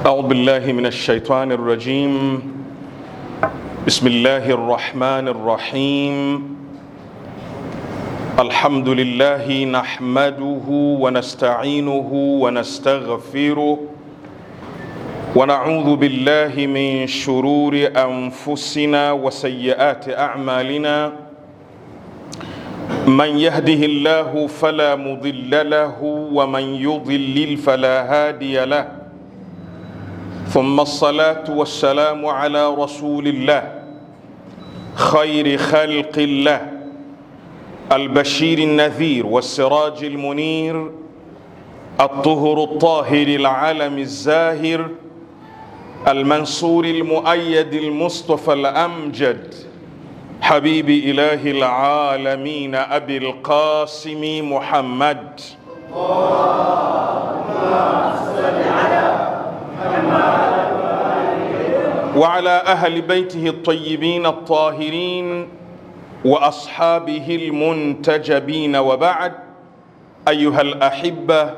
أعوذ بالله من الشيطان الرجيم. بسم الله الرحمن الرحيم. الحمد لله نحمده ونستعينه ونستغفره ونعوذ بالله من شرور أنفسنا وسيئات أعمالنا. من يهده الله فلا مضل له ومن يضلل فلا هادي له. ثم الصلاة والسلام على رسول الله خير خلق الله البشير النذير والسراج المنير الطهر الطاهر العلم الزاهر المنصور المؤيد المصطفى الأمجد حبيب إله العالمين أبي القاسم محمد. وعلى أهل بيته الطيبين الطاهرين وأصحابه المنتجبين، وبعد. أيها الأحبة،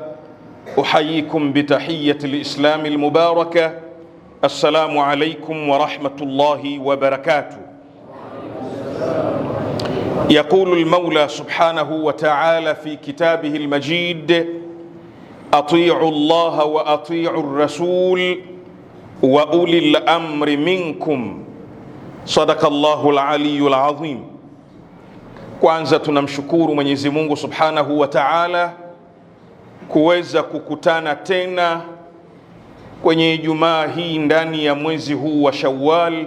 أحييكم بتحية الإسلام المباركة. السلام عليكم ورحمة الله وبركاته. يقول المولى سبحانه وتعالى في كتابه المجيد: أطيعوا الله وأطيعوا الرسول وأولي الأمر منكم. صدق الله العلي العظيم. Kwanza tunamshukuru Mwenyezi Mungu Subhanahu wa Ta'ala kuweza kukutana tena kwenye Ijumaa hii ndani ya mwezi huu wa Shawwal,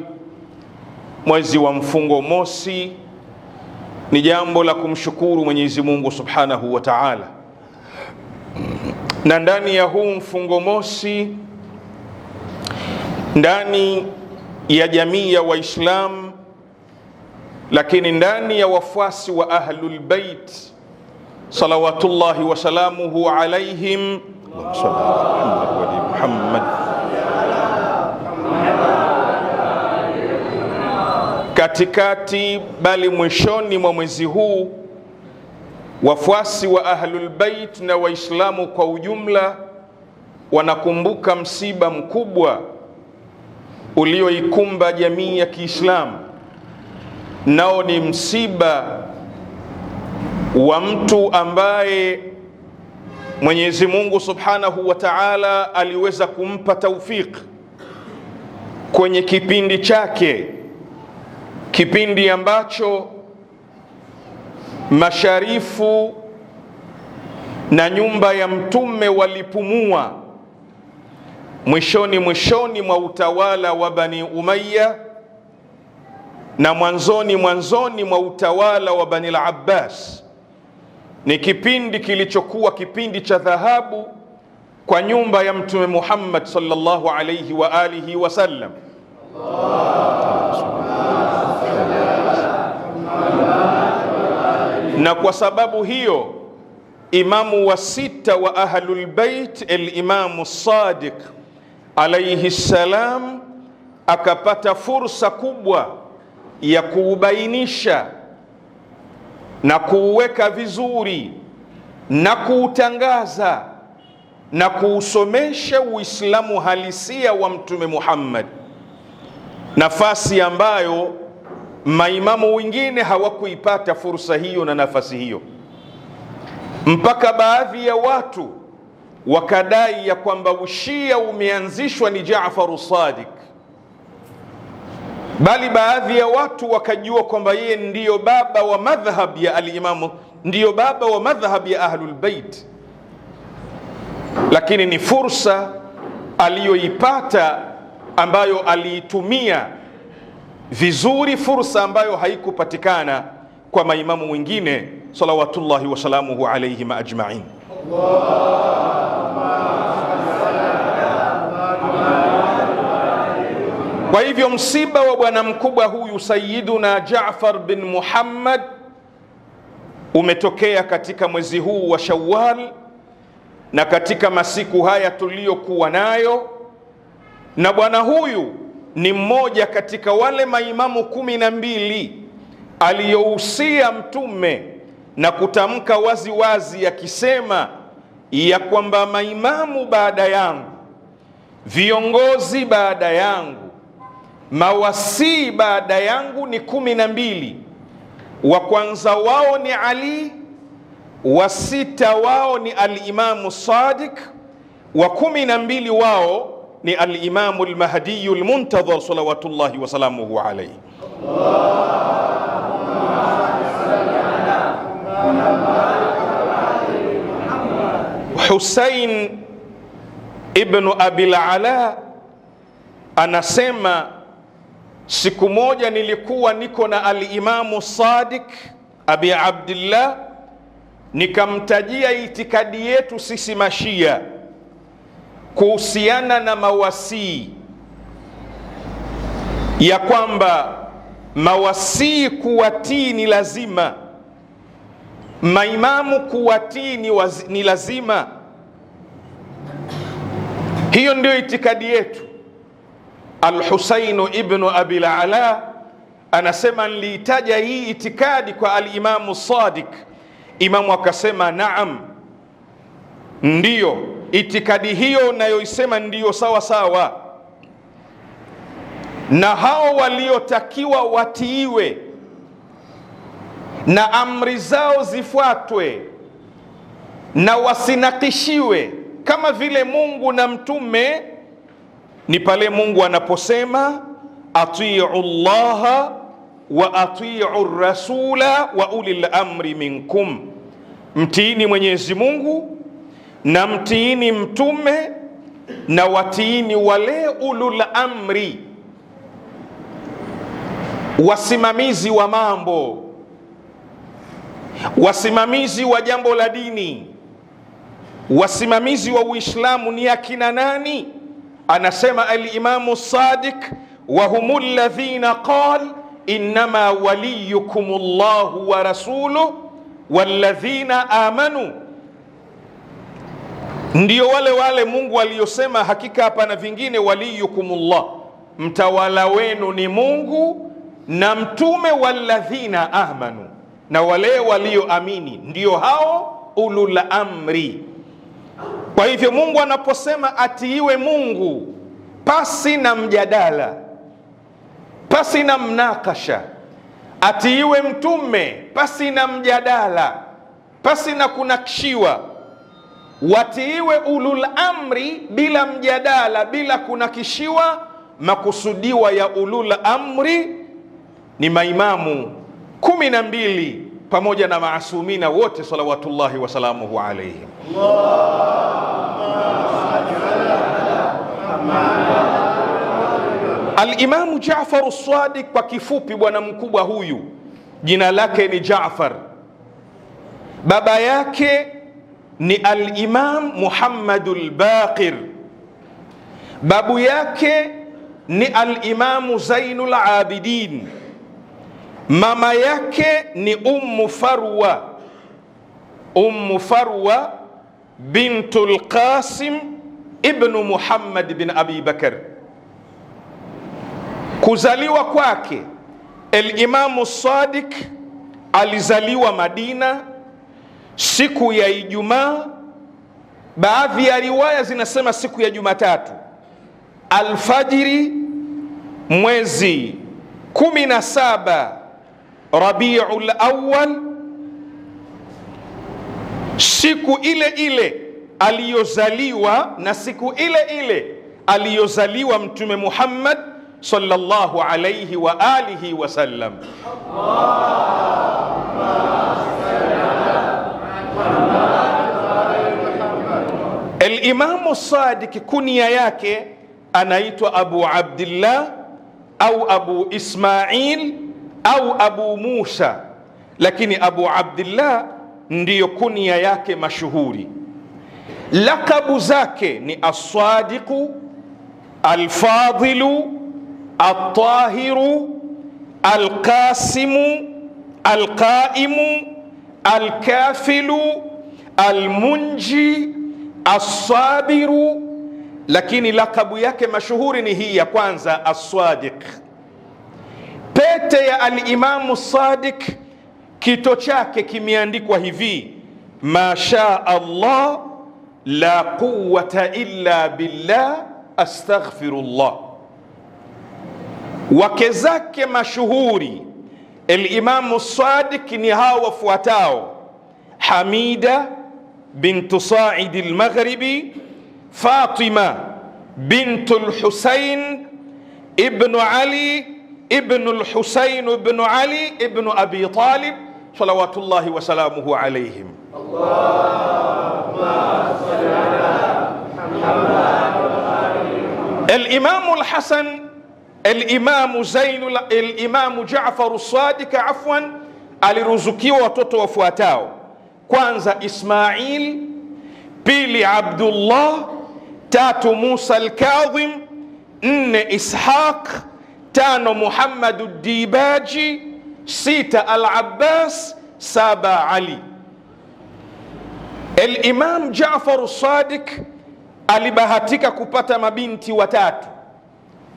mwezi wa mfungo mosi. Ni jambo la kumshukuru Mwenyezi Mungu Subhanahu wa Ta'ala. Na ndani ya huu mfungo mosi, ndani ya jamii ya Waislamu, lakini ndani ya wafuasi wa Ahlul Bait salawatullahi wa salamuhu alaihim, Muhammad, katikati bali mwishoni mwa mwezi huu, wafuasi wa Ahlul Bait na Waislamu kwa ujumla wanakumbuka msiba mkubwa ulioikumba jamii ya Kiislamu. Nao ni msiba wa mtu ambaye Mwenyezi Mungu Subhanahu wa Ta'ala aliweza kumpa taufik kwenye kipindi chake, kipindi ambacho masharifu na nyumba ya mtume walipumua mwishoni mwa utawala wa Bani Umayya na mwanzoni mwa utawala wa Bani al-Abbas. Ni kipindi kilichokuwa kipindi cha dhahabu kwa nyumba ya Mtume Muhammad sallallahu alayhi wa alihi wasallam. Na kwa sababu hiyo, imamu wa sita wa Ahlul Bait, al-Imamu Sadiq alayhi salam, akapata fursa kubwa ya kuubainisha na kuuweka vizuri na kuutangaza na kuusomesha Uislamu halisia wa Mtume Muhammad, nafasi ambayo maimamu wengine hawakuipata fursa hiyo na nafasi hiyo, mpaka baadhi ya watu wakadai ya kwamba ushia umeanzishwa ni Jaafar Sadiq, bali baadhi ya watu wakajua kwamba yeye ndiyo baba wa madhhab ya al-Imamu, ndiyo baba wa madhhab ya Ahlul Bait. Lakini ni fursa aliyoipata ambayo aliitumia vizuri, fursa ambayo haikupatikana kwa maimamu wengine salawatullahi wasalamuhu alayhim ajma'in. Kwa hivyo msiba wa bwana mkubwa huyu Sayyiduna Jaafar bin Muhammad umetokea katika mwezi huu wa Shawwal na katika masiku haya tuliyokuwa nayo, na bwana huyu ni mmoja katika wale maimamu 12 aliyohusia mtume na kutamka wazi wazi akisema ya kwamba maimamu baada yangu viongozi baada yangu, mawasii baada yangu ni 12. Wa kwanza wao ni Ali, wa sita wao ni al-Imamu Sadiq, wa 12 wao ni al-Imamu al-Mahdi al-Muntadhar salawatullahi wa salamuhu alayhi. Husain ibn Abil Ala anasema, siku moja nilikuwa niko na al-Imamu Sadiq Abi Abdillah, nikamtajia itikadi yetu sisi Mashia kuhusiana na mawasii, ya kwamba mawasii kuwatii ni lazima, maimamu kuwatii ni lazima. Hiyo ndio itikadi yetu. Al-Husainu ibn Abil Ala anasema, niliitaja hii itikadi kwa al-Imamu Sadiq. Imamu akasema, naam, ndiyo itikadi hiyo nayoisema ndiyo sawa sawa, na hao waliotakiwa watiiwe na amri zao zifuatwe na wasinakishiwe kama vile Mungu na mtume, ni pale Mungu anaposema atiu llaha wa atiu rasula wa ulil amri minkum, mtiini Mwenyezi Mungu na mtiini mtume na watiini wale ulul amri, wasimamizi wa mambo, wasimamizi wa jambo la dini. Wasimamizi wa Uislamu ni akina nani? Anasema al-Imamu Sadiq, wa humul ladhina qal innama waliyukumullahu wa rasuluhu walladhina amanu, ndio wale Mungu aliyosema hakika hapana vingine, waliyukumullah, mtawala wenu ni Mungu na mtume, walladhina amanu, na wale walioamini, ndio hao ulul amri. Kwa hivyo Mungu anaposema atiiwe Mungu pasi na mjadala, pasi na mnakasha, atiiwe mtume pasi na mjadala, pasi na kunakishiwa, watiiwe ulul amri bila mjadala, bila kunakishiwa. Makusudiwa ya ulul amri ni maimamu 12 pamoja na maasumina wote salawatullahi wa salamuhu alayhim. Al-Imamu Jaafar as-Sadiq, kwa kifupi bwana mkubwa huyu jina lake ni Jaafar, baba yake ni al-Imam Muhammadul Baqir, babu yake ni al-Imamu Zainul Abidin, mama yake ni Ummu Farwa bintul Qasim ibn Muhammad bin Abi Bakar. Kuzaliwa kwake, al-Imamu Sadiq alizaliwa Madina siku ya Ijumaa, baadhi ya riwaya zinasema siku ya Jumatatu, alfajiri, mwezi 17 Rabiul Awwal, siku ile ile aliyozaliwa na siku ile ile aliyozaliwa Mtume Muhammad sallallahu alayhi wa alihi wasallam. Al-Imamu Sadiq kunia yake anaitwa Abu Abdillah au Abu Ismail au Abu Musa, lakini Abu Abdillah ndiyo kunia yake mashuhuri. Lakabu zake ni As-Sadiqu, Al-Fadilu, At-Tahiru, Al-Qasimu, Al-Qaimu, Al-Kafilu, Al-Munji, As-Sabiru, lakini lakabu yake mashuhuri ni hii ya kwanza, As-Sadiq. Pete ya al-Imamu Sadiq, kito chake kimeandikwa hivi: ma shaa Allah la quwwata illa billah astaghfirullah. Wake zake mashuhuri Al-Imamu Sadiq ni hawa wafuatao: Hamida bintu Sa'id al-Maghribi, Fatima bintu al-Husayn ibn Ali ibn al-Husayn ibn Ali ibn Abi Talib salawatullahi wa salamuhu alayhim. Allahumma salli ala Muhammad wa ali Muhammad. Al-Imamu al-Hasan, Al-Imamu Zainul, Al-Imamu Jaafar as-Sadiq afwan, aliruzukiwa watoto wafuatao: kwanza Ismail, pili Abdullah, tatu Musa al-Kadhim, nne Ishaq, tano Muhammad ad-Dibaji, sita Al-Abbas, saba Ali. Al-Imam Jaafar as-Sadiq alibahatika kupata mabinti watatu.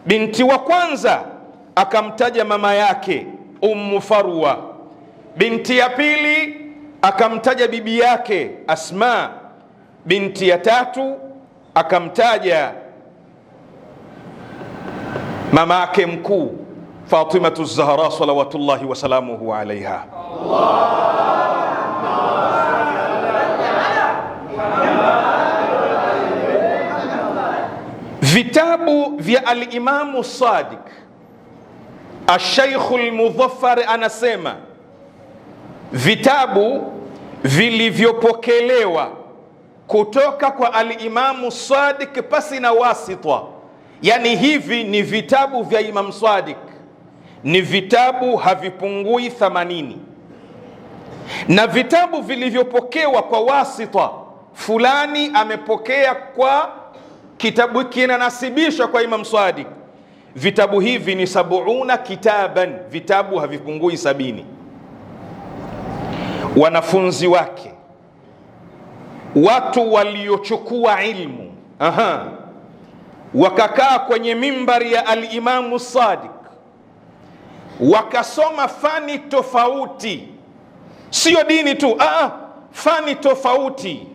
Binti wa kwanza akamtaja mama yake Ummu Farwa. Binti ya pili akamtaja bibi yake Asma. Binti ya tatu akamtaja mama yake mkuu Fatimatu Zahra salawatullahi wa salamuhu alaiha. Vitabu vya Al-Imamu Sadiq, Al-Shaykh Al-Mudhaffar anasema vitabu vilivyopokelewa kutoka kwa Al-Imamu Sadiq pasi na wasita, yani hivi ni vitabu vya Imam Sadiq, ni vitabu havipungui 80. Na vitabu vilivyopokewa kwa wasita, fulani amepokea kwa kitabu kinanasibishwa kwa Imam Sadiq, vitabu hivi ni 70 kitaban, vitabu havipungui 70. Wanafunzi wake, watu waliochukua ilmu, wakakaa kwenye mimbari ya Al-Imamu Sadiq, wakasoma fani tofauti, sio dini tu, fani tofauti: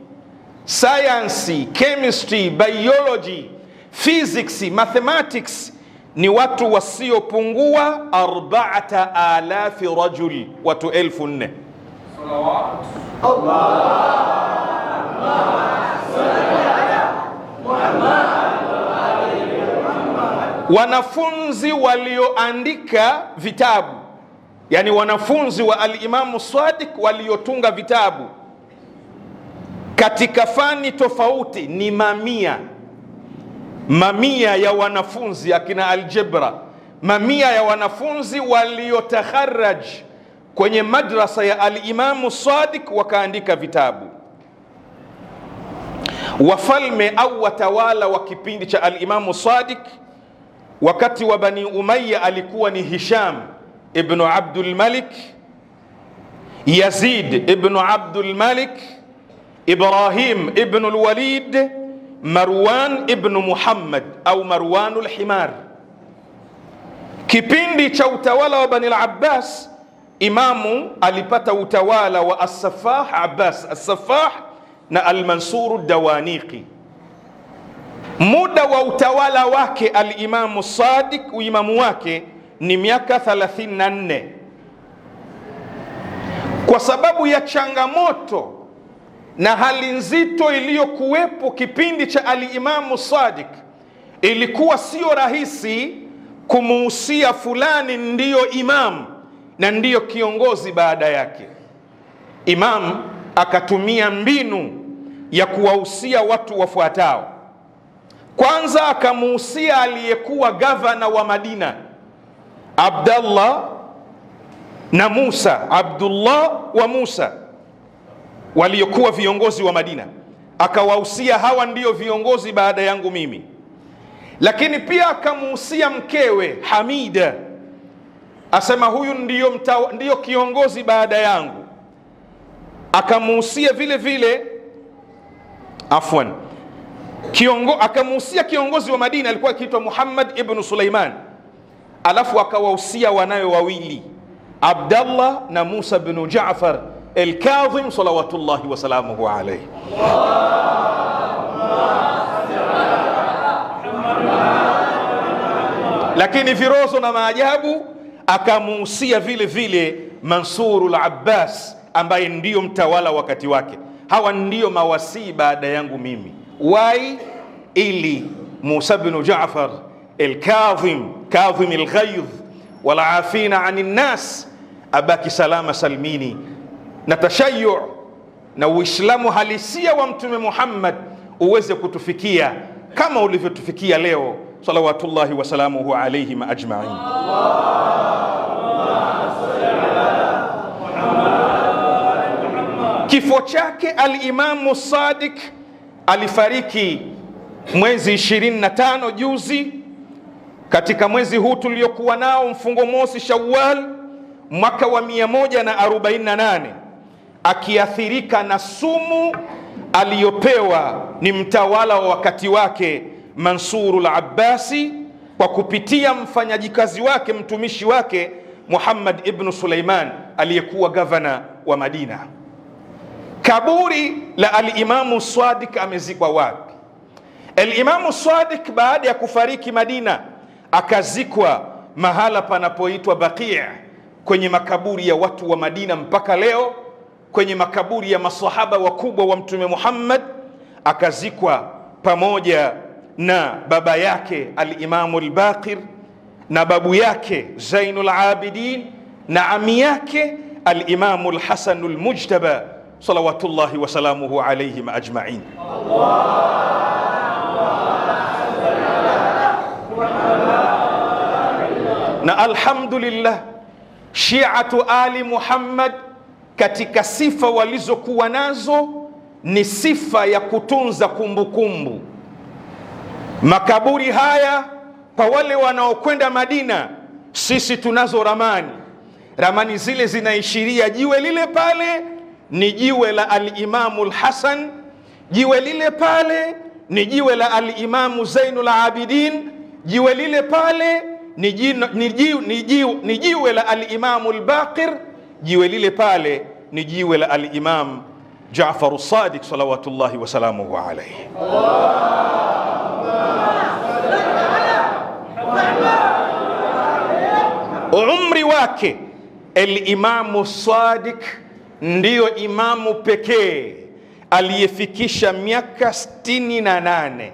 science, chemistry, biology, physics, mathematics. Ni watu wasiopungua 4000 rajul, watu 1400. Wanafunzi walioandika vitabu, yani wanafunzi wa Al-Imamu Sadiq waliotunga vitabu katika fani tofauti ni mamia ya wanafunzi, akina aljebra, mamia ya wanafunzi waliotakharaj kwenye madrasa ya Al-Imamu Sadiq wakaandika vitabu. Wafalme au watawala wa kipindi cha Al-Imamu Sadiq wakati wa Bani Umayya alikuwa ni Hisham ibn Abdul Malik, Yazid ibn Abdul Malik, Ibrahim ibn al-Walid, Marwan ibn Muhammad au Marwan al-Himar. Kipindi cha utawala wa Bani al-Abbas, imamu alipata utawala wa As-Saffah, Abbas As-Saffah na Al-Mansur ad-Dawaniqi. Muda wa utawala wake Al-Imamu Sadiq, uimamu wake ni miaka 34. Kwa sababu ya changamoto na hali nzito iliyokuwepo kipindi cha Al-Imamu Sadiq, ilikuwa sio rahisi kumuhusia fulani ndiyo imam na ndiyo kiongozi baada yake. Imam akatumia mbinu ya kuwahusia watu wafuatao. Kwanza akamuhusia aliyekuwa gavana wa Madina, Abdullah na Musa, Abdullah wa Musa, waliokuwa viongozi wa Madina. Akawahusia hawa ndiyo viongozi baada yangu mimi. Lakini pia akamuhusia mkewe Hamida, asema huyu ndiyo kiongozi baada yangu. Akamuhusia vile vile akamuhusia kiongozi wa Madina alikuwa akiitwa Muhammad ibn Sulaiman. Alafu akawahusia wanawe wawili, Abdullah na Musa ibn Jaafar al-Kadhim salawatullahi wa salamuhu alayhi. Lakini virozo na maajabu akamuhusia vile vile Mansurul Abbas ambaye ndiyo mtawala wakati wake. Hawa ndiyo mawasii baada yangu mimi. Wai ili Musa bin Jaafar al-Kadhim, kadhim al-ghayz wal afina anin nas, abaki salama salmini, na tashayyu na Uislamu halisia wa Mtume Muhammad uweze kutufikia kama ulivyotufikia leo, salawatullahi wasalamuhu alayhim ajma'in. Kifo chake al-Imamu Sadiq alifariki mwezi 25 juzi, katika mwezi huu tuliokuwa nao mfungo mosi Shawwal mwaka wa 148, akiathirika na sumu aliyopewa ni mtawala wa wakati wake Mansurul Abbasi, kwa kupitia mfanyajikazi wake mtumishi wake Muhammad ibn Suleiman aliyekuwa gavana wa Madina. Kaburi la al-Imamu Sadiq amezikwa wapi? Al-Imamu Sadiq baada ya kufariki Madina akazikwa mahala panapoitwa Baqi', kwenye makaburi ya watu wa Madina mpaka leo, kwenye makaburi ya masahaba wakubwa wa Mtume Muhammad. Akazikwa pamoja na baba yake al-Imamu al-Baqir na babu yake Zainul Abidin na ami yake al-Imamu al-Hasan al-Mujtaba, salawatullahi wasalamuhu alayhim ajma'in. Na alhamdulillah, Shi'atu Ali Muhammad katika sifa walizokuwa nazo ni sifa ya kutunza kumbukumbu. Makaburi haya kwa wale wanaokwenda Madina, sisi tunazo ramani zile zinaishiria jiwe lile pale ni jiwe la al-Imamu al-Hasan, jiwe lile pale ni jiwe la al-Imamu Zainul Abidin, jiwe lile pale ni jiwe la al-Imamu al-Baqir, jiwe lile pale ni jiwe la al-Imam Jaafar as-Sadiq, salawatullahi wasalamuhu alayhi. Umri wake al-Imamu Sadiq ndiyo imamu pekee aliyefikisha miaka 68,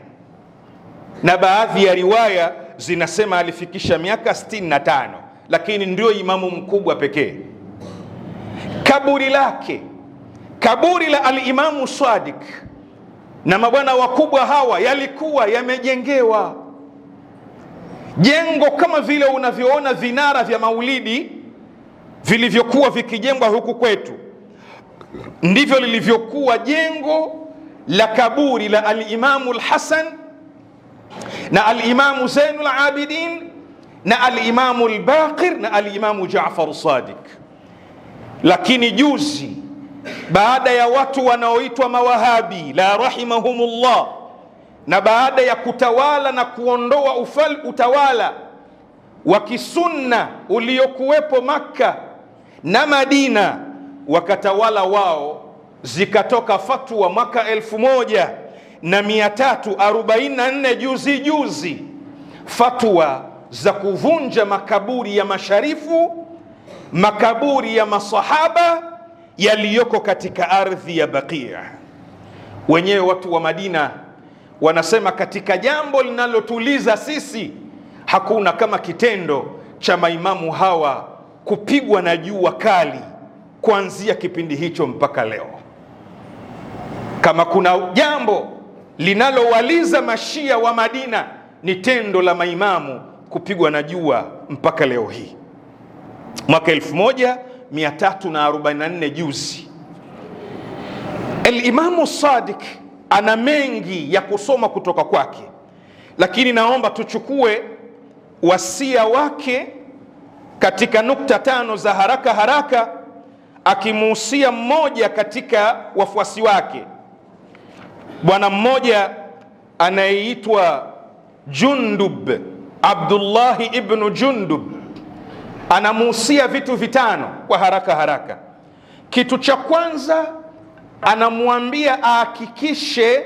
na baadhi ya riwaya zinasema alifikisha miaka 65, lakini ndio imamu mkubwa pekee. Kaburi lake, kaburi la al-Imamu Sadiq na mabwana wakubwa hawa yalikuwa yamejengewa jengo kama vile unavyoona vinara vya maulidi vilivyokuwa vikijengwa huku kwetu, ndivyo lilivyokuwa jengo la kaburi la al-Imamu al-Hasan na al-Imamu Zainul Abidin na al-Imamu al-Baqir na al-Imamu Jaafar as-Sadiq. Lakini juzi, baada ya watu wanaoitwa mawahabi la rahimahumullah, na baada ya kutawala na kuondoa utawala wa kisunna uliokuwepo Makka na Madina, wakatawala wao, zikatoka fatwa mwaka 1344 juzi, fatwa za kuvunja makaburi ya masharifu, makaburi ya masahaba yaliyoko katika ardhi ya Baqi'. Wenyewe watu wa Madina wanasema katika jambo linalotuliza sisi hakuna kama kitendo cha maimamu hawa kupigwa na jua kali kuanzia kipindi hicho mpaka leo. Kama kuna jambo linalowaliza mashia wa Madina ni tendo la maimamu kupigwa na jua mpaka leo hii. Mwaka 1344 juzi. Al-Imamu Sadiq ana mengi ya kusoma kutoka kwake, lakini naomba tuchukue wasia wake katika nukta 5 za haraka haraka, akimuhusia mmoja katika wafuasi wake, bwana mmoja anayeitwa Jundub, Abdullahi ibn Jundub. Anamuhusia vitu 5 kwa haraka haraka. Kitu cha kwanza, anamwambia ahakikishe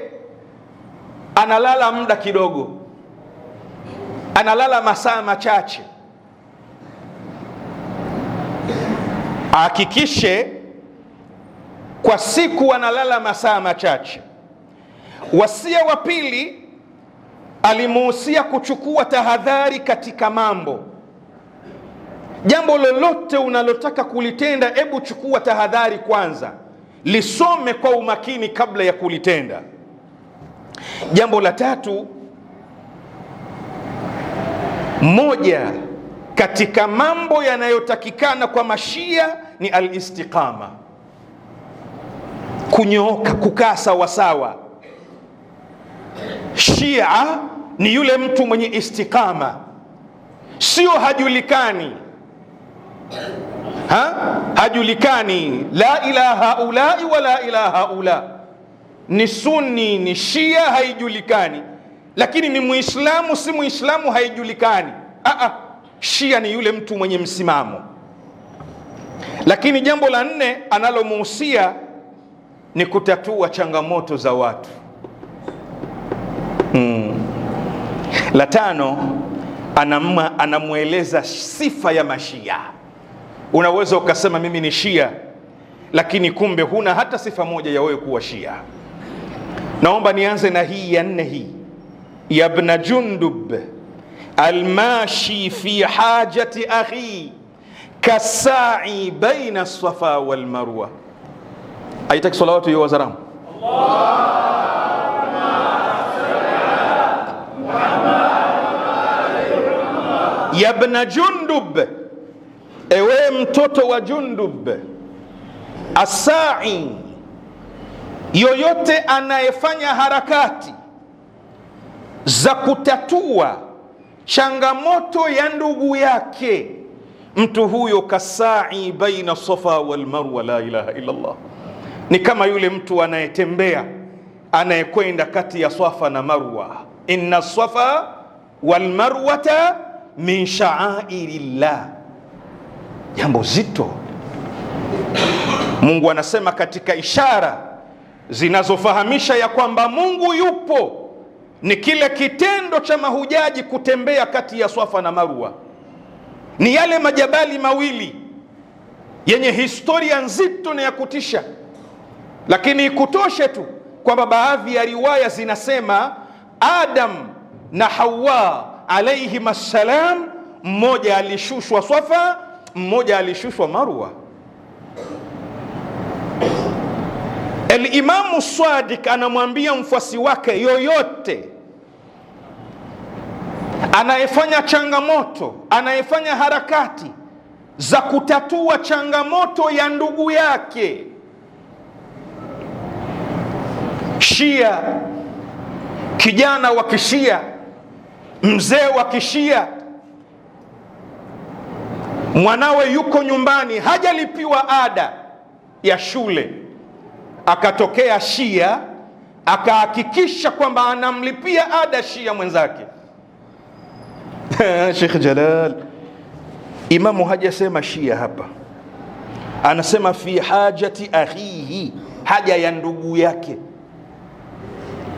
analala muda kidogo. analala masaa machache, ahakikishe kwa siku analala masaa machache. Wasia wa pili, alimuhusia kuchukua tahadhari katika mambo. Jambo lolote unalotaka kulitenda, hebu chukua tahadhari kwanza, lisome kwa umakini kabla ya kulitenda. Jambo la tatu, moja katika mambo yanayotakikana kwa mashia ni al-istiqama, kunyooka, kukaa sawasawa. Shia ni yule mtu mwenye istiqama, sio hajulikani, hajulikani, la ilaha haulai wala ilaha haula, ni sunni, ni shia, haijulikani, lakini ni muislamu, si muislamu, haijulikani. Shia ni yule mtu mwenye msimamo. Lakini jambo la nne analomuhusia ni kutatua changamoto za watu. La tano, anamueleza sifa ya mashia. Unaweza ukasema mimi ni shia, lakini kumbe huna hata sifa moja ya wewe kuwa shia. Naomba nianze na hii ya nne, hii ya Ibn Jundub, almashi fi hajati akhi kasai baina safa wal marwa. Aitaki salawatu ya wazaramu. Ya Ibn Jundub, ewe mtoto wa Jundub, asai, yoyote anayefanya harakati za kutatua changamoto ya ndugu yake, mtu huyo kasai baina safa wal marwa, la ilaha illa Allah, ni kama yule mtu anayetembea, anayekwenda kati ya Safa na Marwa. Inna safa wal marwata min sha'airillah. Jambo zito. Mungu anasema katika ishara zinazofahamisha ya kwamba Mungu yupo ni kile kitendo cha mahujaji kutembea kati ya Safa na Marwa. Ni yale majabali mawili yenye historia nzito na ya kutisha. Lakini ikutoshe tu kwamba baadhi ya riwaya zinasema Adam na Hawa alayhim assalam, mmoja alishushwa Safa, mmoja alishushwa Marwa. Al-Imamu Sadiq anamwambia mfuasi wake, yoyote anayefanya changamoto, anayefanya harakati za kutatua changamoto ya ndugu yake, Shia, kijana wa Kishia, mzee wa Kishia, mwanawe yuko nyumbani, hajalipiwa ada ya shule, akatokea Shia akahakikisha kwamba anamlipia ada Shia mwenzake. Sheikh Jalal, imamu hajasema Shia hapa, anasema fi hajati akhihi, haja ya ndugu yake.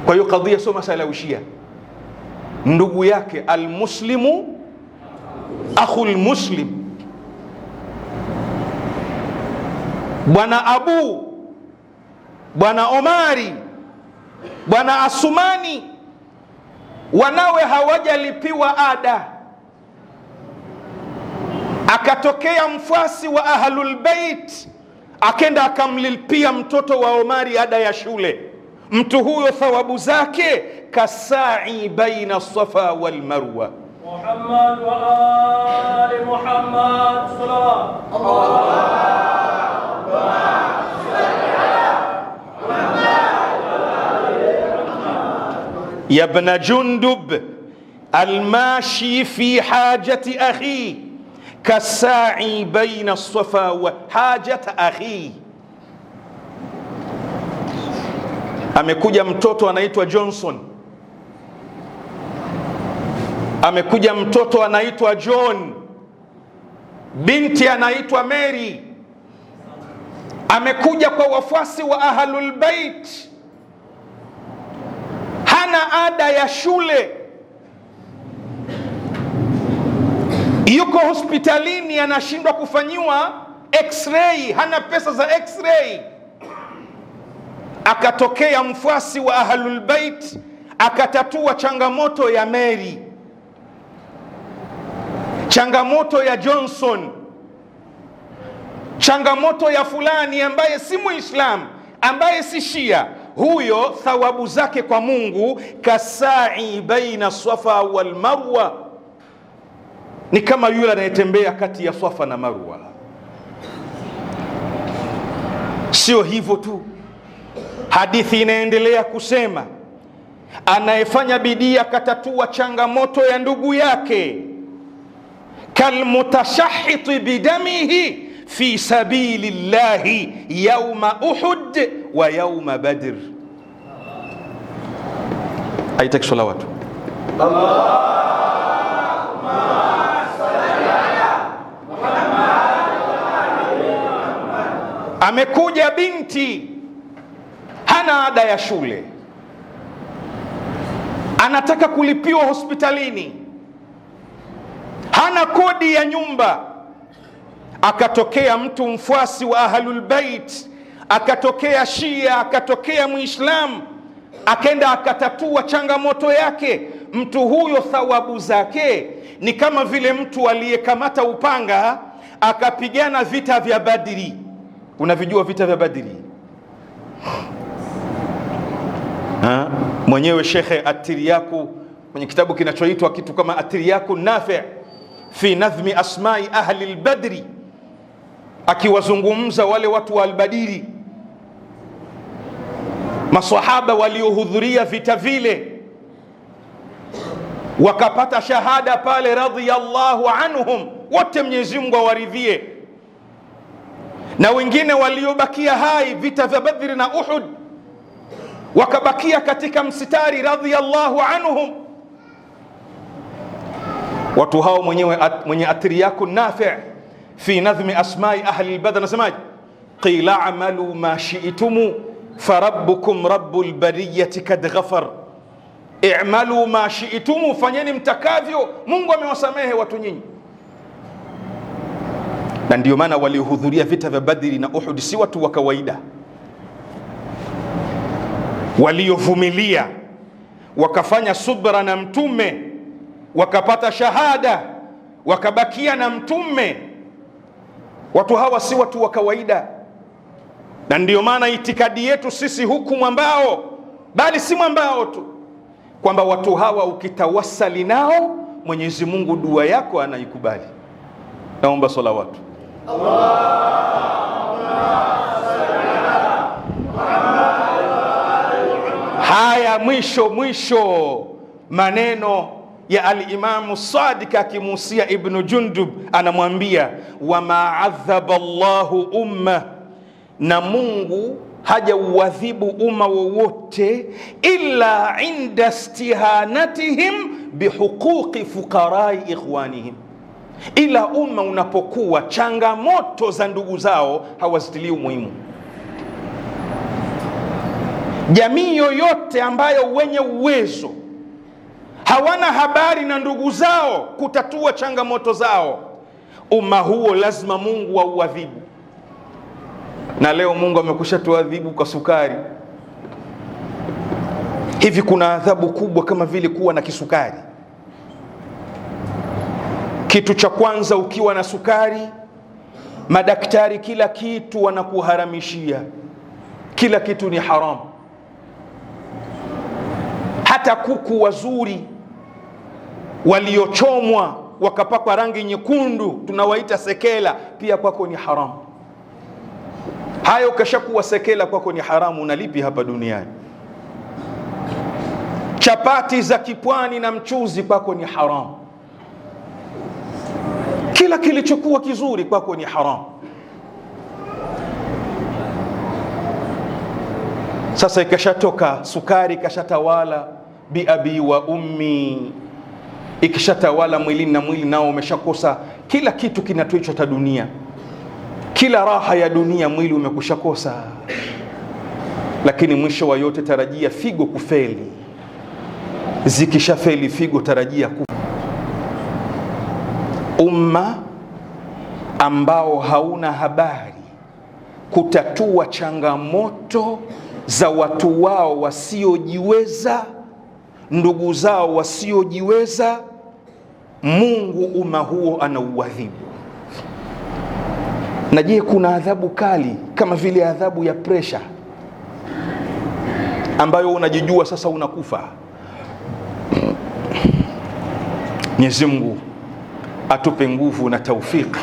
Kwa hiyo kadhia sio masala ya Shia, ndugu yake. Almuslimu akhul muslim. Bwana Abu, Bwana Omari, Bwana Asumani, wanawe hawajalipiwa ada. Akatokea mfuasi wa Ahlul Bait akenda akamlipia mtoto wa Omari ada ya shule. Mtu huyo thawabu zake kasai baina Safa wal Marwa. Muhammad wa ali Muhammad sallallahu ya Ibn Jundub, almashi fi hajati akhi kasai baina Safa wa hajat akhi. Amekuja mtoto anaitwa Johnson, amekuja mtoto anaitwa John, binti anaitwa Mary, amekuja kwa wafuasi wa Ahlul Bait, hana ada ya shule. yuko hospitalini anashindwa kufanyiwa x-ray, hana pesa za x-ray. Akatokea mfuasi wa Ahlul Bait akatatua changamoto ya Mary, changamoto ya Johnson, changamoto ya fulani ambaye si Muislam, ambaye si Shia. Huyo thawabu zake kwa Mungu kasai baina Safa wal Marwa, ni kama yule anayetembea kati ya Safa na Marwa. Sio hivyo tu, hadithi inaendelea kusema anayefanya bidii akatatua changamoto ya ndugu yake, kalmutashahhiti bidamihi fi sabilillahi yauma Uhud wa yauma Badr. Aitaki salawatu. Amekuja binti hana ada ya shule, anataka kulipiwa hospitalini, hana kodi ya nyumba. Akatokea mtu mfuasi wa Ahlul Bait, akatokea Shia, akatokea Muislam, akenda akatatua changamoto yake. Mtu huyo thawabu zake ni kama vile mtu aliyekamata upanga akapigana vita vya Badri. Unavijua vita vya Badri? Mwenyewe Shekhe At-Tiryaku kwenye kitabu kinachoitwa kitu kama At-Tiryaku Nafi' fi nadhmi asma'i ahli al-Badri, akiwazungumza wale watu wa al-Badiri, maswahaba waliohudhuria vita vile wakapata shahada pale, radhiyallahu anhum, wote Mwenyezi Mungu awaridhie, na wengine waliobakia hai vita vya Badri na Uhud wakabakia katika msitari, radhiyallahu anhum. Watu hao mwenye At-Tiryaku Nafi' fi nadhmi asma'i ahli al-Badr nasemaje? Qila amalu ma shi'tum farabbukum rabbul bariyati kad ghafar. I'malu ma shi'tum, fanyeni mtakavyo, Mungu amewasamehe watu nyinyi. Na ndio maana waliohudhuria vita vya Badri na Uhud si watu wa kawaida, waliovumilia wakafanya subra na Mtume, wakapata shahada, wakabakia na Mtume. Watu hawa si watu wa kawaida. Na ndio maana itikadi yetu sisi huku mwambao, bali si mwambao tu, kwamba watu hawa ukitawasali nao Mwenyezi Mungu dua yako anaikubali. Naomba salawatu. Haya, mwisho maneno ya al-Imamu Sadiq akimusia Ibn Jundub, anamwambia wama adhaba Allahu umma, na Mungu haja uadhibu umma wowote illa inda istihanatihim bihuquqi fuqarai ikhwanihim, ila umma unapokuwa changamoto za ndugu zao hawazitilii umuhimu. Jamii yoyote ambayo wenye uwezo hawana habari na ndugu zao kutatua changamoto zao, umma huo lazima Mungu auadhibu. Na leo Mungu amekusha tuadhibu kwa sukari. Hivi kuna adhabu kubwa kama vile kuwa na kisukari? Kitu cha kwanza, ukiwa na sukari, madaktari kila kitu wanakuharamishia, kila kitu ni haramu. Hata kuku wazuri waliochomwa wakapakwa rangi nyekundu, tunawaita sekela, pia kwako ni haramu. Hayo kashakuwa sekela, kwako ni haramu. Unalipi hapa duniani? Chapati za kipwani na mchuzi kwako ni haramu. Kila kilichokuwa kizuri kwako ni haramu. Sasa ikashatoka sukari, ikashatawala biabi wa ummi, ikishatawala mwilini, na mwili nao umeshakosa kila kitu kinatoichwa ta dunia, kila raha ya dunia mwili umekushakosa. Lakini mwisho wa yote tarajia figo kufeli. Zikishafeli figo tarajia umma ambao hauna habari kutatua changamoto za watu wao wasiojiweza, ndugu zao wasiojiweza, Mungu umma huo anauadhibu. Na je, kuna adhabu kali kama vile adhabu ya presha ambayo unajijua sasa unakufa? Mwenyezi Mungu atupe nguvu na taufiki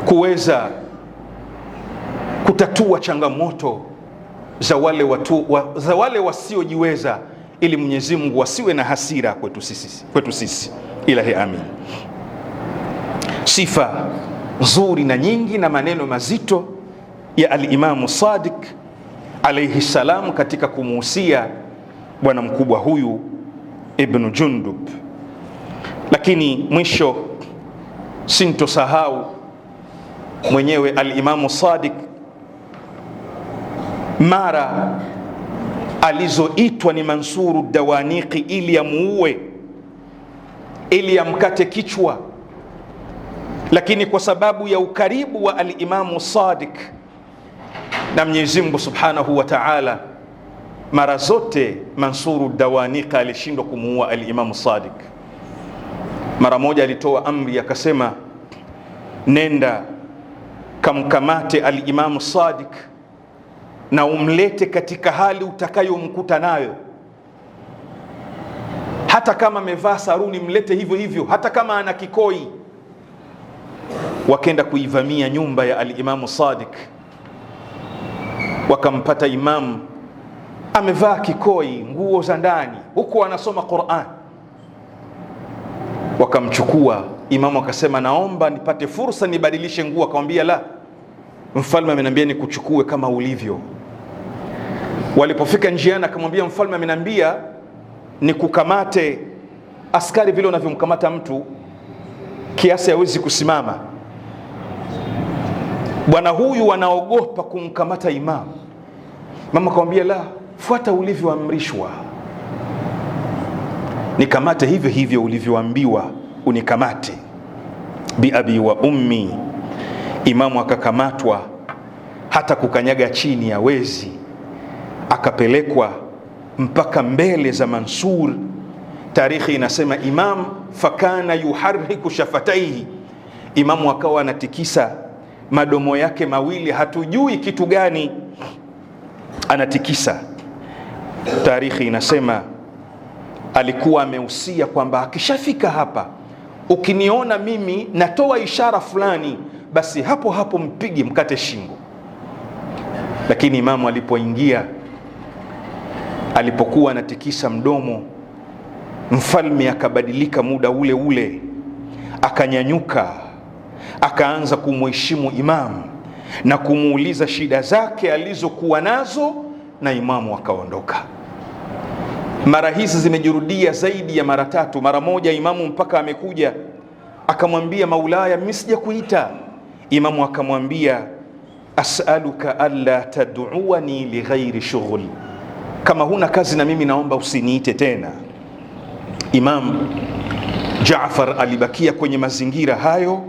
kuweza kutatua changamoto za wale wasiojiweza, ili Mwenyezi Mungu wasiwe na hasira kwetu sisi. Ilahi amin. Sifa nzuri na nyingi na maneno mazito ya al-Imamu Sadiq alayhi salam katika kumuhusia bwana mkubwa huyu Ibn Jundub. Lakini mwisho sintosahau mwenyewe al-Imamu Sadiq mara alizoitwa ni Mansuru Dawaniqi ili amuue, ili amkate kichwa, lakini kwa sababu ya ukaribu wa al-Imamu Sadiq na Mwenyezi Mungu Subhanahu wa Ta'ala, mara zote Mansuru Dawaniqi alishindwa kumuua al-Imamu Sadiq. Mara moja alitoa amri akasema, nenda kamkamate al-Imamu Sadiq na umlete katika hali utakayomkuta nayo, hata kama amevaa saruni mlete hivyo hivyo, hata kama ana kikoi. Wakenda kuivamia nyumba ya al-Imamu Sadiq, wakampata imamu amevaa kikoi, nguo za ndani, huko anasoma Qur'an. Wakamchukua imamu, akasema naomba nipate fursa nibadilishe nguo. Akamwambia la, mfalme ameniambia nikuchukue kama ulivyo. Walipofika njiani akamwambia mfalme ameniambia nikukamate askari vile unavyomkamata mtu kiasi hawezi kusimama. Bwana huyu anaogopa kumkamata imamu. Mama akamwambia la, fuata ulivyoamrishwa, nikamate hivyo hivyo ulivyoambiwa unikamate. Bi abi wa ummi. Imamu akakamatwa, hata kukanyaga chini hawezi, akapelekwa mpaka mbele za Mansur. Tarikhi inasema imam fakana yuharriku shafataihi, imamu akawa anatikisa madomo yake mawili, hatujui kitu gani anatikisa. Tarikhi inasema alikuwa amehusia kwamba akishafika hapa, ukiniona mimi natoa ishara fulani, basi hapo hapo mpige mkate shingo. Lakini imamu alipoingia, alipokuwa anatikisa mdomo, mfalme akabadilika muda ule ule, akanyanyuka, akaanza kumheshimu imamu na kumuuliza shida zake alizokuwa nazo, na imamu akaondoka. Mara hizi zimejirudia zaidi ya mara tatu. Mara moja imamu mpaka amekuja akamwambia, maulaya, mimi sija kuita. Imamu akamwambia, as'aluka alla tad'uani li ghairi shughul, kama huna kazi na mimi naomba usiniite tena. Imam Jaafar alibakia kwenye mazingira hayo.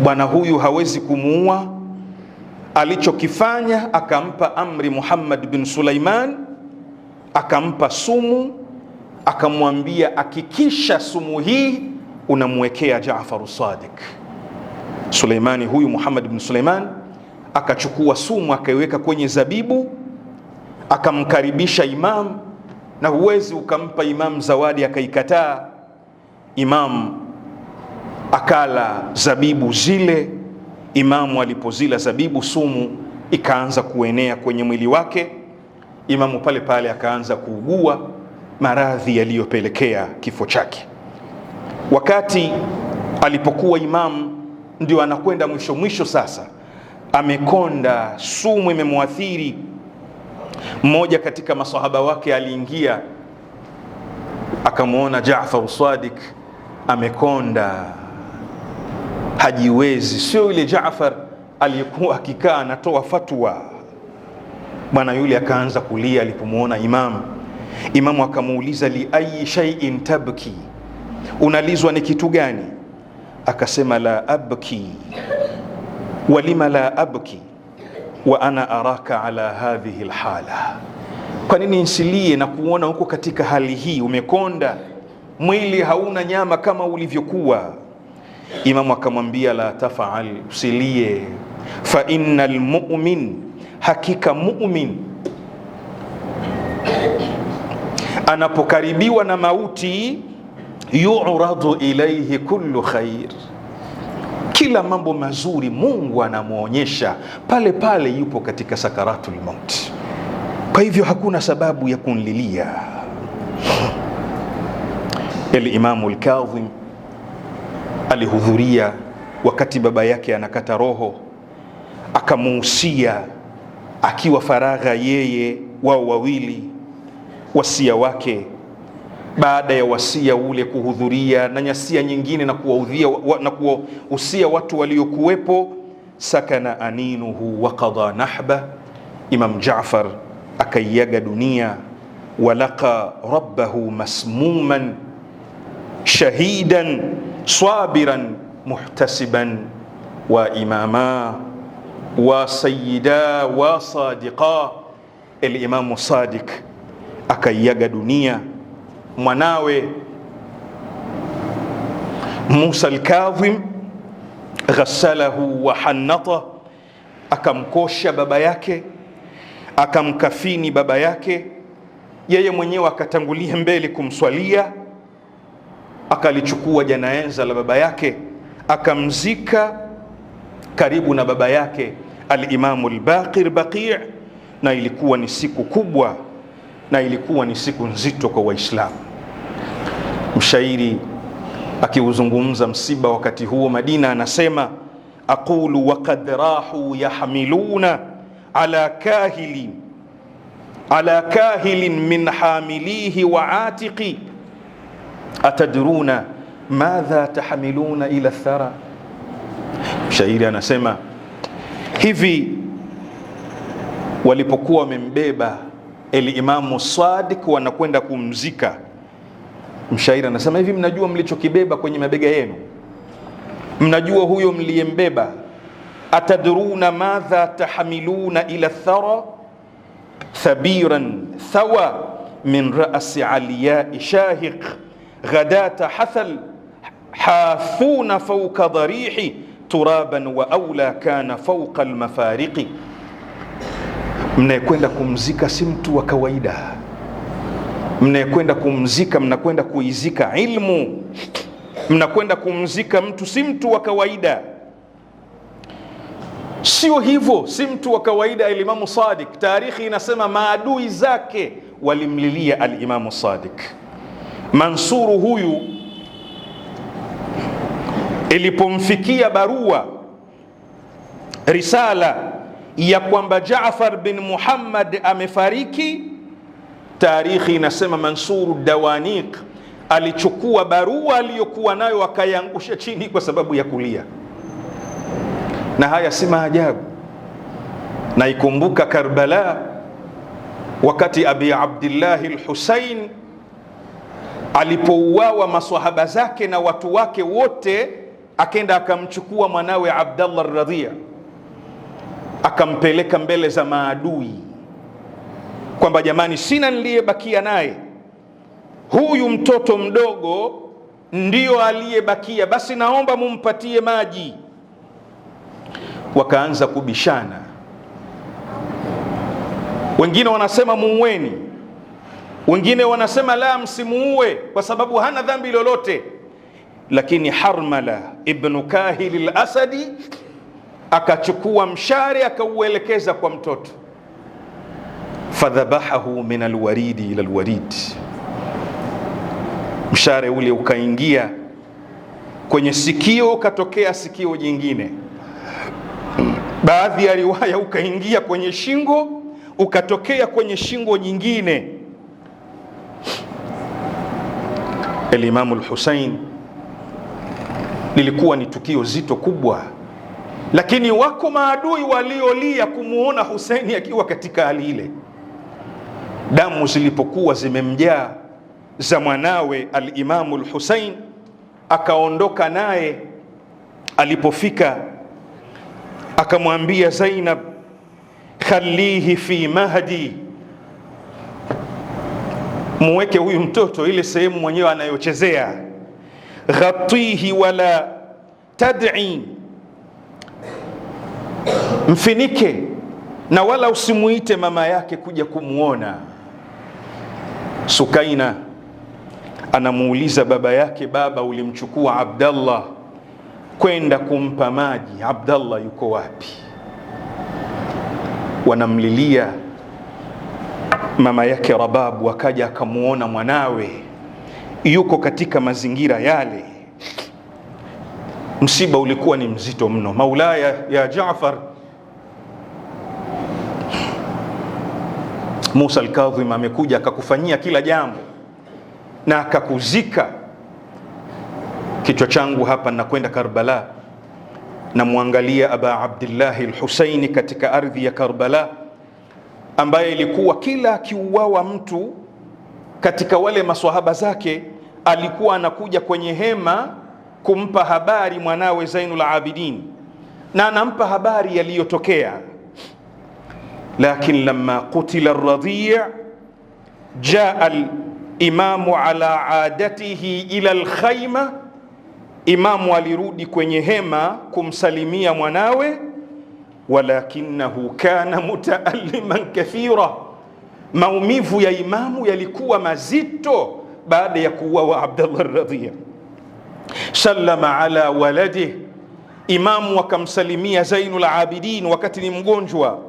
Bwana huyu hawezi kumuua. Alichokifanya, akampa amri Muhammad bin Sulaiman, akampa sumu, akamwambia hakikisha sumu hii unamwekea Jaafar Sadiq. Suleimani huyu Muhammad bin Sulaiman akachukua sumu akaiweka kwenye zabibu, akamkaribisha imam, na huwezi ukampa imam zawadi akaikataa. Imam akala zabibu zile. Imamu alipozila zabibu, sumu ikaanza kuenea kwenye mwili wake. Imamu pale pale akaanza kuugua maradhi yaliyopelekea kifo chake. Wakati alipokuwa imamu ndio anakwenda mwisho mwisho, sasa amekonda, sumu imemwathiri, mmoja katika masahaba wake aliingia, akamwona Jaafar Sadiq amekonda, hajiwezi. Sio yule Jaafar aliyekuwa akikaa anatoa fatwa. Bwana yule akaanza kulia alipomwona imamu. Imamu akamuuliza, li ayi shay'in tabki, Unalizwa ni kitu gani? Akasema la abki. Walima la abki wa ana araka ala hadhihi alhala, kwa nini nsilie na kuona huko katika hali hii, umekonda, mwili hauna nyama kama ulivyokuwa. Imamu akamwambia la tafal, usilie, fa innal mu'min, hakika mu'min anapokaribiwa na mauti, yu'radu ilayhi kullu khair, kila mambo mazuri Mungu anamuonyesha pale pale yupo katika sakaratul maut. Kwa hivyo hakuna sababu ya kunlilia. Al-Imamu al-Kadhim alihudhuria wakati baba yake anakata roho, akamuhusia akiwa faragha yeye wao wawili wasia wake. Baada ya wasia ule kuhudhuria na nyasia nyingine na kuwahusia watu waliokuwepo, sakana aninuhu wa qada nahba, Imam Jaafar akaiaga dunia. Walaqa rabbahu masmuman shahidan sabiran muhtasiban wa imama wa sayyida wa sadiqa. Al-Imamu Sadiq akaiaga dunia. Mwanawe Musa al-Kadhim ghassalahu wa hannata, akamkosha baba yake, akamkafini baba yake, yeye mwenyewe akatangulia mbele kumswalia, akalichukua janaza la baba yake akamzika karibu na baba yake al-Imamu al-Baqir Baqi'. Na ilikuwa ni siku kubwa na ilikuwa ni siku nzito kwa Waislamu. Mshairi akiuzungumza msiba wakati huo Madina anasema, aqulu wa qad rahu yahmiluna ala kahilin min hamilihi wa atiqi, atadruna madha tahmiluna ila thara. Mshairi anasema hivi, walipokuwa wamembeba Al-Imamu Sadiq wanakwenda kumzika, mshairi anasema hivi, mnajua mlichokibeba kwenye mabega yenu? Mnajua huyo mliyembeba? Atadruna madha tahmiluna ila thara, thabiran thawa min ra'si aliyai shahiq, ghadata hathal hathuna fawqa dharihi, turaban wa awla kana fawqa almafariqi. Mnayekwenda kumzika si mtu wa kawaida, mnayekwenda kumzika, mnakwenda kuizika ilmu, mnakwenda kumzika mtu, si mtu wa kawaida. Sio hivyo, si mtu wa kawaida. Al-Imamu Sadiq, tarikhi inasema maadui zake walimlilia al-Imamu Sadiq. Mansuru huyu ilipomfikia barua risala ya kwamba Jaafar bin Muhammad amefariki, tarikhi inasema Mansuru Dawaniq alichukua barua aliyokuwa nayo akaiangusha chini kwa sababu ya kulia. Na haya si maajabu. Na ikumbuka Karbala, wakati Abi Abdillah al-Husayn alipouawa, maswahaba zake na watu wake wote, akenda akamchukua mwanawe Abdallah ar-Radhiya akampeleka mbele za maadui kwamba jamani, sina niliyebakia naye, huyu mtoto mdogo ndio aliyebakia, basi naomba mumpatie maji. Wakaanza kubishana, wengine wanasema muueni, wengine wanasema la, msimuue kwa sababu hana dhambi lolote. Lakini Harmala ibn Kahil al-Asadi akachukua mshare akauelekeza kwa mtoto, fadhabahahu min alwaridi ila alwarid, mshare ule ukaingia kwenye sikio ukatokea sikio jingine, baadhi ya riwaya ukaingia kwenye shingo ukatokea kwenye shingo nyingine. Al-Imamu al-Husayn, lilikuwa ni tukio zito kubwa, lakini wako maadui waliolia kumuona Husaini akiwa katika hali ile. Damu zilipokuwa zimemjaa za mwanawe al-Imamu al-Husayn, akaondoka naye. Alipofika akamwambia Zainab, khalihi fi mahdi, muweke huyu mtoto ile sehemu mwenyewe anayochezea. Ghatihi wala tad'i, mfinike na wala usimuite mama yake kuja kumuona. Sukaina anamuuliza baba yake, baba, ulimchukua Abdallah kwenda kumpa maji, Abdallah yuko wapi? Wanamlilia. Mama yake Rababu akaja akamuona mwanawe yuko katika mazingira yale. Msiba ulikuwa ni mzito mno. Maulaya ya Jaafar, Musa al-Kadhim amekuja akakufanyia kila jambo na akakuzika. Kichwa changu hapa nakwenda Karbala, na muangalia Aba Abdullah al-Husaini katika ardhi ya Karbala, ambaye ilikuwa kila akiuawa mtu katika wale maswahaba zake alikuwa anakuja kwenye hema kumpa habari mwanawe Zainul Abidin, na anampa habari yaliyotokea. Lakin lamma qutila ar-Radhi' jaa al-imamu ala adatihi ila al-khayma, imamu alirudi kwenye hema kumsalimia mwanawe. Walakinahu kana mutaalliman kathira, maumivu ya imamu yalikuwa mazito baada ya kuuawa Abdullah ar-Radhi'. Sallama ala waladihi, imamu akamsalimia Zainul Abidin wakati ni mgonjwa.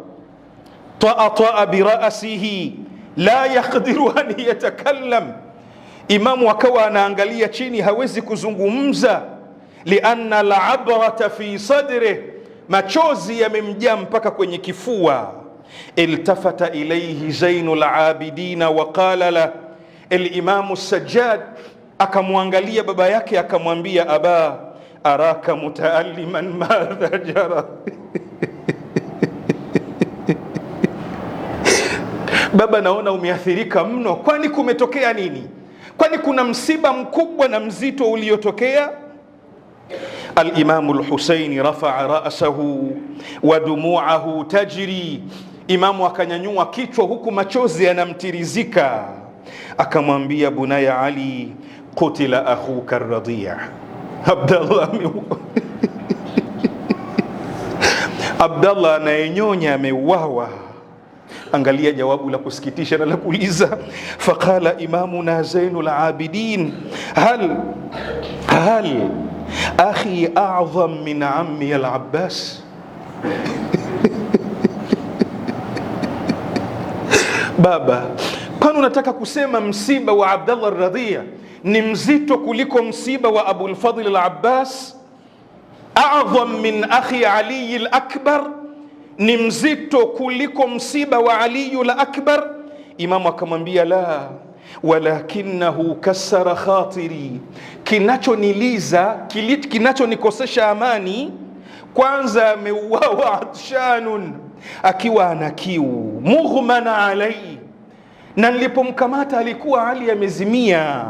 Ta'ata bi ra'sihi la yaqdiru an yatakallam, imamu akawa anaangalia chini, hawezi kuzungumza. Lianna al-abrata fi sadrihi, machozi yamemjaa mpaka kwenye kifua. Iltafata ilayhi Zainul Abidin wa qala la, al-imamu Sajjad akamwangalia baba yake akamwambia, aba araka mutaalliman madha jara baba, naona umeathirika mno, kwani kumetokea nini? Kwani kuna msiba mkubwa na mzito uliotokea? Al-Imamu al-Husaini rafa'a ra'sahu wa dumu'ahu tajri, imamu akanyanyua kichwa huku machozi yanamtirizika. Akamwambia, bunaya Ali, qutila akhuka ar-Radhi', Abdallah Abdallah anayenyonya ameuawa. Angalia jawabu la kusikitisha na la kuuliza. Faqala imamuna Zainul Abidin, hal akhi a'zam min ammi al-Abbas. Baba, kwani unataka kusema msiba wa Abdallah ar-Radhi' ni mzito kuliko msiba wa Abu al-Fadl al-Abbas? A'zam min akhi Ali al-Akbar, ni mzito kuliko msiba wa Ali al-Akbar? Imamu akamwambia, la walakinahu kasara khatiri, kinachoniliza, kinachonikosesha amani, kwanza ameuawa atshanun, akiwa ana kiu, mughmana alai, na nilipomkamata alikuwa Ali amezimia.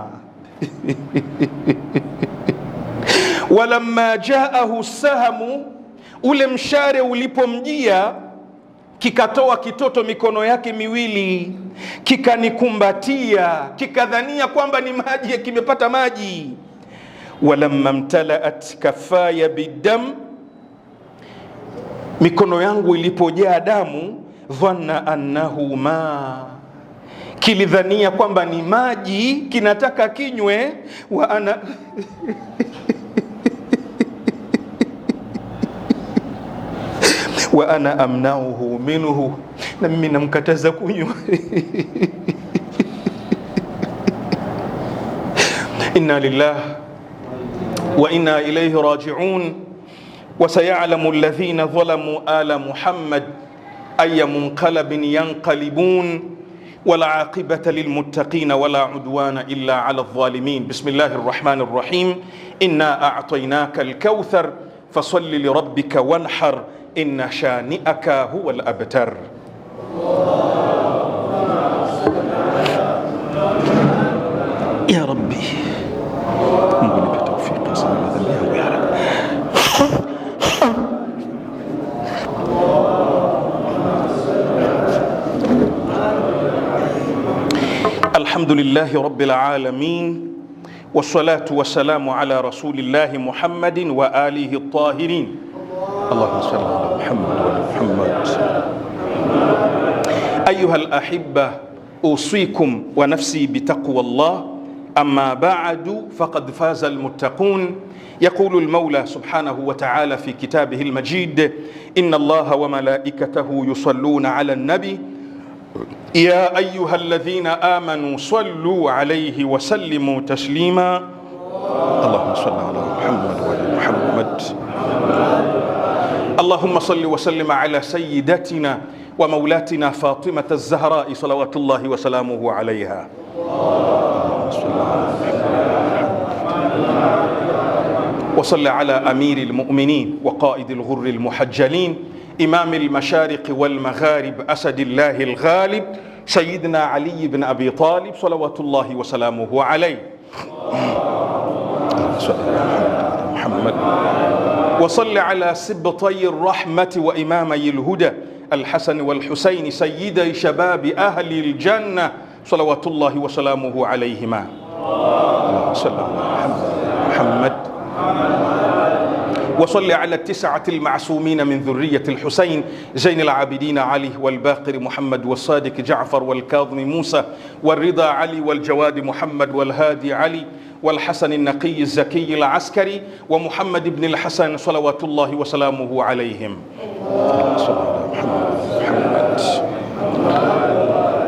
Walamma jaahu sahamu, ule mshare ulipomjia kikatoa kitoto mikono yake miwili kikanikumbatia, kikadhania kwamba ni maji, kimepata maji. Walamma mtalaat kafaya bidam, mikono yangu ilipojaa damu, dhanna annahu ma, kilidhania kwamba ni maji, kinataka kinywe. Wa ana wa ana amnauhu minhu, na mimi namkataza kunywa. Inna lillahi wa inna ilayhi raji'un. Wa sayalamu alladhina zalamu ala Muhammad ayya munqalabin yanqalibun, wala aqibata lilmuttaqin wala udwana illa ala adh-dhalimin. Bismillahir rahmanir rahim. Inna a'tainaka al-kauthar fasalli li rabbika wanhar inna shani'aka huwa al-abtar. Ya Rabbi, Mungu nipe tawfik. الحمد لله رب العالمين، والصلاة والسلام على رسول الله محمد وآله الطاهرين. اللهم صل على محمد وعلى محمد. أيها الأحبة، أوصيكم ونفسي بتقوى الله. أما بعد، فقد فاز المتقون. يقول المولى سبحانه وتعالى في كتابه المجيد: إن الله وملائكته يصلون على النبي يا أيها الذين آمنوا صلوا عليه وسلموا تسليما. اللهم صل على محمد وعلى محمد. اللهم صل وسلم على سيدتنا ومولاتنا فاطمة الزهراء صلوات الله وسلامه عليها. وصل على أمير المؤمنين وقائد الغر المحجلين إمام المشارق والمغارب أسد الله الغالب سيدنا علي بن أبي طالب صلوات الله وسلامه عليه. محمد. وصل على سبطي الرحمة وإمامي الهدى الحسن والحسين سيدي شباب أهل الجنة صلوات الله وسلامه عليهما. صلى الله على محمد. وصل على التسعة المعصومين من ذرية الحسين زين العابدين علي والباقر محمد والصادق جعفر والكاظم موسى والرضا علي والجواد محمد والهادي علي والحسن النقي الزكي العسكري ومحمد بن الحسن صلوات الله وسلامه عليهم. محمد.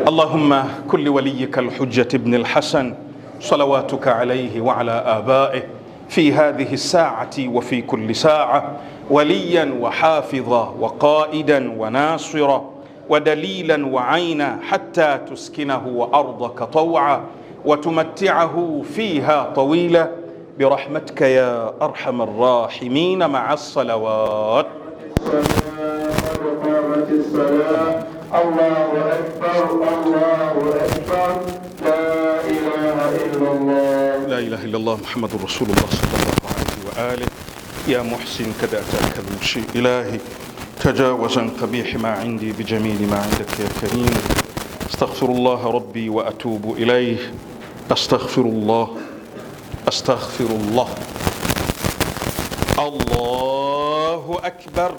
اللهم كل وليك الحجة ابن الحسن صلواتك عليه وعلى آبائه في هذه الساعة وفي كل ساعة وليا وحافظا وقائدا وناصرا ودليلا وعينا حتى تسكنه أرضك طوعا وتمتعه فيها طويلا برحمتك يا أرحم الراحمين. مع الصلوات. الله أكبر الله أكبر. لا إله إلا الله. لا إله إلا الله محمد رسول الله صلى الله عليه وآله. يا محسن كذا أتاك المشي إلهي تجاوز عن قبيح ما عندي بجميل ما عندك يا كريم. استغفر الله ربي وأتوب إليه. أستغفر الله أستغفر الله. الله أكبر.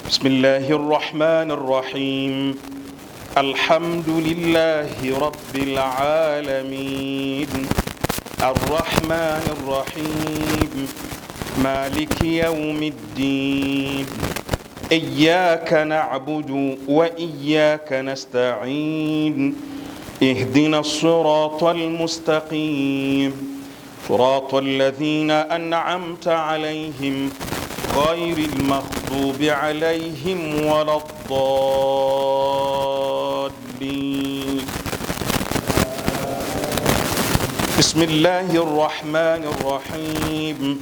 بسم الله الرحمن الرحيم. الحمد لله رب العالمين الرحمن الرحيم مالك يوم الدين إياك نعبد وإياك نستعين اهدنا الصراط المستقيم صراط الذين أنعمت عليهم غير المغضوب عليهم ولا الضالين. بسم الله الرحمن الرحيم.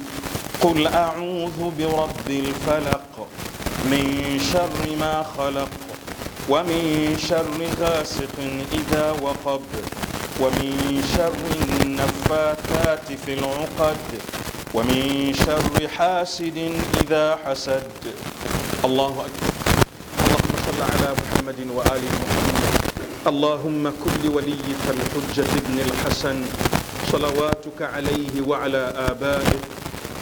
قل أعوذ برب الفلق من شر ما خلق ومن شر غاسق إذا وقب ومن شر النفاثات في العقد ومن شر حاسد إذا حسد. الله أكبر. اللهم صل على محمد وآل محمد. اللهم كل وليك الحجة ابن الحسن صلواتك عليه وعلى آبائه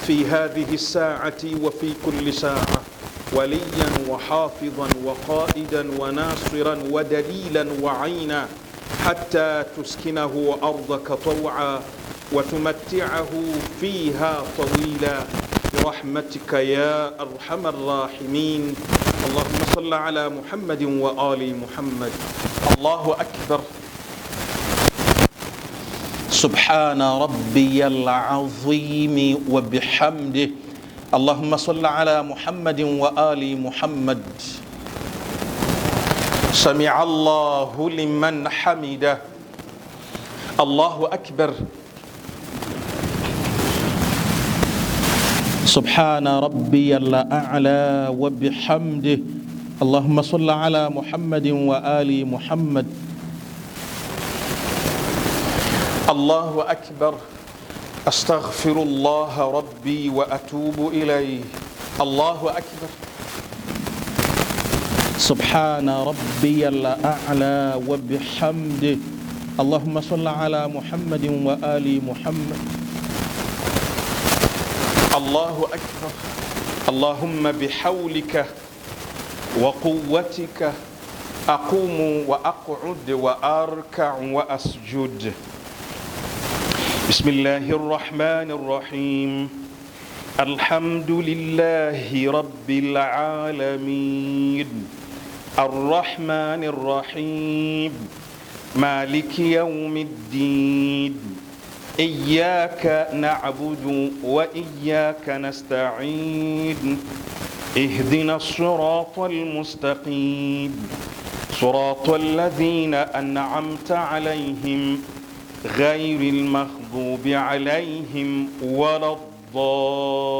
في هذه الساعة وفي كل ساعة وليا وحافظا وقائدا وناصرا ودليلا وعينا حتى تسكنه أرضك طوعا وتمتعه فيها طويلا برحمتك يا أرحم الراحمين. اللهم صل على محمد وآل محمد. الله أكبر. سبحان ربي العظيم وبحمده. اللهم صل على محمد وآل محمد. سمع الله لمن حمده. الله أكبر. سبحان ربي الأعلى وبحمده. اللهم صل على محمد وآل محمد. الله أكبر. أستغفر الله ربي وأتوب إليه. الله أكبر. سبحان ربي الأعلى وبحمده. اللهم صل على محمد وآل محمد. الله أكبر. اللهم بحولك وقوتك أقوم وأقعد وأركع وأسجد. بسم الله الرحمن الرحيم. الحمد لله رب العالمين الرحمن الرحيم مالك يوم الدين إياك نعبد وإياك نستعين اهدنا الصراط المستقيم صراط الذين أنعمت عليهم غير المغضوب عليهم ولا الضالين.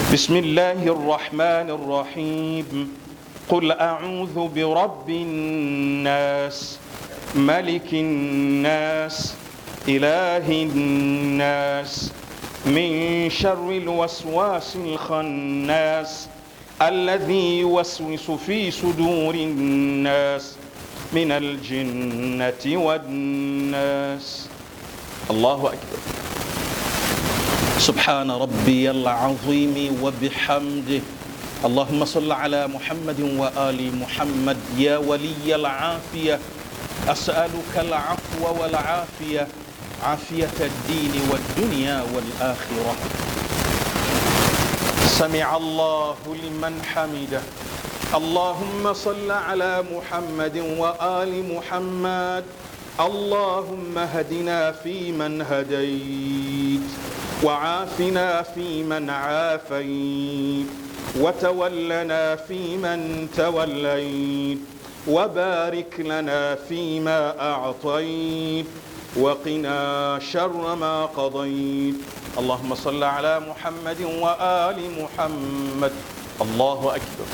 بسم الله الرحمن الرحيم. قل أعوذ برب الناس ملك الناس إله الناس من شر الوسواس الخناس الذي يوسوس في صدور الناس من الجنة والناس. الله أكبر. سبحان ربي العظيم وبحمده. اللهم صل على محمد وآل محمد. يا ولي العافية أسألك العفو والعافية عافية الدين والدنيا والآخرة. سمع الله لمن حمده. اللهم صل على محمد وآل محمد. اللهم هدنا فيمن هديت وعافنا فيمن عافيت وتولنا فيمن توليت وبارك لنا فيما أعطيت وقنا شر ما قضيت. اللهم صل على محمد وآل محمد. الله أكبر.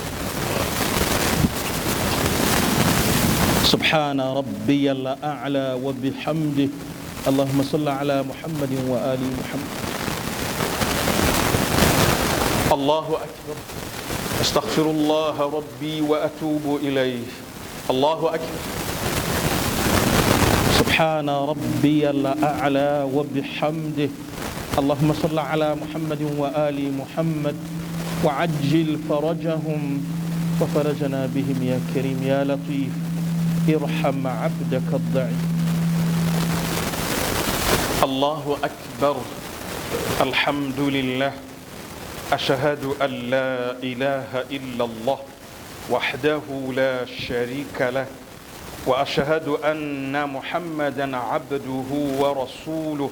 سبحان ربي الأعلى وبحمده. اللهم صل على محمد وآل محمد. الله أكبر. أستغفر الله ربي وأتوب إليه. الله أكبر. سبحان ربي الأعلى وبحمده. اللهم صل على محمد وآل محمد وعجل فرجهم وفرجنا بهم يا كريم يا لطيف ارحم عبدك الضعيف. الله أكبر. الحمد لله. أشهد أن لا إله إلا الله وحده لا شريك له وأشهد أن محمدا عبده ورسوله.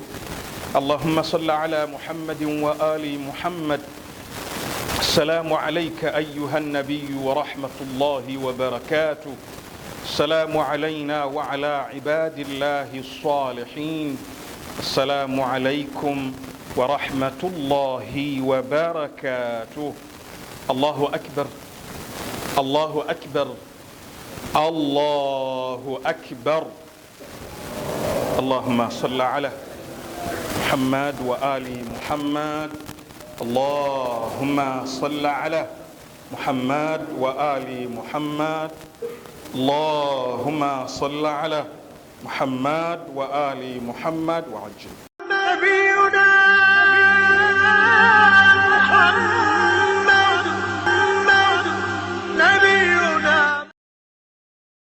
اللهم صل على محمد وآل محمد. السلام عليك أيها النبي ورحمة الله وبركاته. السلام علينا وعلى عباد الله الصالحين. السلام عليكم ورحمة الله وبركاته. الله أكبر. الله أكبر. الله أكبر. اللهم صل على محمد وآل محمد. اللهم صل على محمد وآل محمد. اللهم صل على محمد وآل محمد وعجل.